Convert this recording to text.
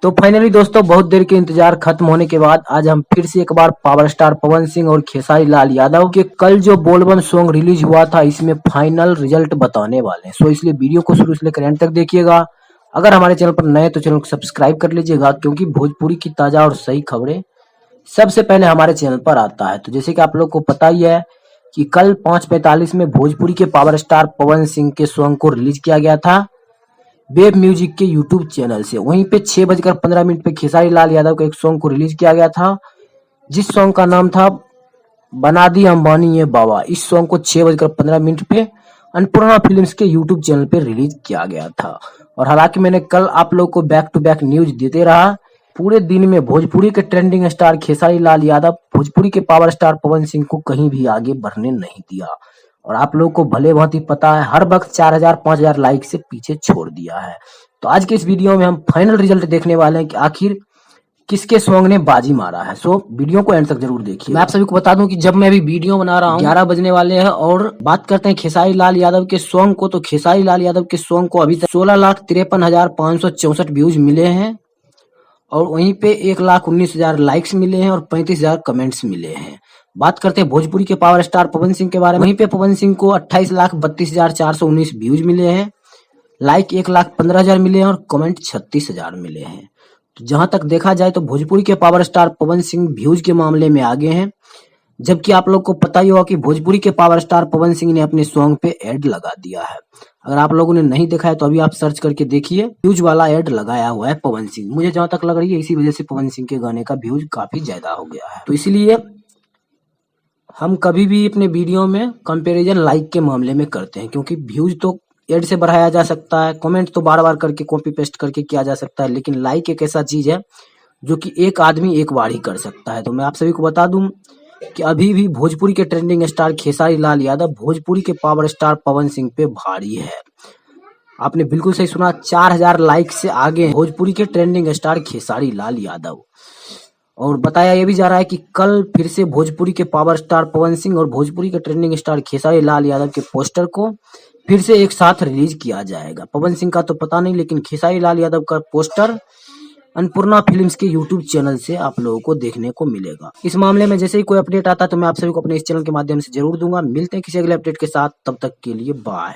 तो फाइनली दोस्तों बहुत देर के इंतजार खत्म होने के बाद आज हम फिर से एक बार पावर स्टार पवन सिंह और खेसारी लाल यादव के कल जो बोलबम सॉन्ग रिलीज हुआ था इसमें फाइनल रिजल्ट बताने वाले हैं। सो इसलिए वीडियो को शुरू से लेकर एंड तक देखिएगा। अगर हमारे चैनल पर नए तो चैनल को सब्सक्राइब कर लीजिएगा, क्योंकि भोजपुरी की ताजा और सही खबरें सबसे पहले हमारे चैनल पर आता है। तो जैसे कि आप लोग को पता ही है कि कल 5:45 में भोजपुरी के पावर स्टार पवन सिंह के सॉन्ग को रिलीज किया गया था वेब म्यूजिक के यूट्यूब चैनल से। वहीं पे 6:15 पे खेसारी लाल यादव के एक सॉन्ग को रिलीज किया गया था, जिस सॉन्ग का नाम था बना दी अंबानी ये बाबा। इस सॉन्ग को 6:15 पे अन्नपूर्णा फिल्म्स के यूट्यूब चैनल पे रिलीज किया गया था। और हालांकि मैंने कल आप लोग को बैक टू बैक न्यूज देते रहा, पूरे दिन में भोजपुरी के ट्रेंडिंग स्टार खेसारी लाल यादव भोजपुरी के पावर स्टार पवन सिंह को कहीं भी आगे बढ़ने नहीं दिया। और आप लोग को भले भांति पता है, हर वक्त 4000 5000 लाइक से पीछे छोड़ दिया है। तो आज के इस वीडियो में हम फाइनल रिजल्ट देखने वाले हैं कि आखिर किसके सॉन्ग ने बाजी मारा है। सो वीडियो को एंड तक जरूर देखिए। मैं आप सभी को बता दूं कि जब मैं अभी वीडियो बना रहा हूं 11 बजने वाले हैं, और बात करते हैं खेसारी लाल यादव के सॉन्ग को। तो खेसारी लाल यादव के सॉन्ग को अभी तक 16,53,564 व्यूज मिले हैं, और वहीं पे 1,19,000 लाइक्स मिले हैं और 35,000 कमेंट्स मिले हैं। बात करते हैं भोजपुरी के पावर स्टार पवन सिंह के बारे में। वहीं पे पवन सिंह को 28,32,419 व्यूज मिले हैं, लाइक 1,15,000 मिले हैं और कमेंट 36,000 मिले हैं। तो जहां तक देखा जाए तो भोजपुरी के power star Pawan Singh views के मामले में आगे हैं, जबकि आप लोग को पता ही होगा कि भोजपुरी के पावर स्टार पवन सिंह ने अपने सॉन्ग पे एड लगा दिया है। अगर आप लोगों ने नहीं देखा है तो अभी आप सर्च करके देखिए, व्यूज वाला एड लगाया हुआ है पवन सिंह। मुझे जहां तक लग रही है इसी वजह से पवन सिंह के गाने का व्यूज काफी ज्यादा हो गया है। तो इसलिए हम कभी भी अपने वीडियो में कंपैरिजन लाइक के मामले में करते हैं, क्योंकि व्यूज तो एड से बढ़ाया जा सकता है, कमेंट तो बार बार करके कॉपी पेस्ट करके किया जा सकता है, लेकिन लाइक एक ऐसा चीज है जो कि एक आदमी एक बार ही कर सकता है। तो मैं आप सभी को बता दूं कि अभी भी भोजपुरी के ट्रेंडिंग स्टार खेसारी लाल यादव भोजपुरी के पावर स्टार पवन सिंह पे भारी है। आपने बिल्कुल सही सुना, 4000 लाइक से आगे हैं भोजपुरी के ट्रेंडिंग स्टार खेसारी लाल यादव। और बताया यह भी जा रहा है कि कल फिर से भोजपुरी के पावर स्टार पवन सिंह और भोजपुरी के ट्रेंडिंग स्टार खेसारी लाल यादव के पोस्टर को फिर से एक साथ रिलीज किया जाएगा। पवन सिंह का तो पता नहीं, लेकिन खेसारी लाल यादव का पोस्टर अन्नपूर्णा फिल्म्स के यूट्यूब चैनल से आप लोगों को देखने को मिलेगा। इस मामले में जैसे ही कोई अपडेट आता है तो मैं आप सभी को अपने इस चैनल के माध्यम से जरूर दूंगा। मिलते हैं किसी अगले अपडेट के साथ, तब तक के लिए बाय।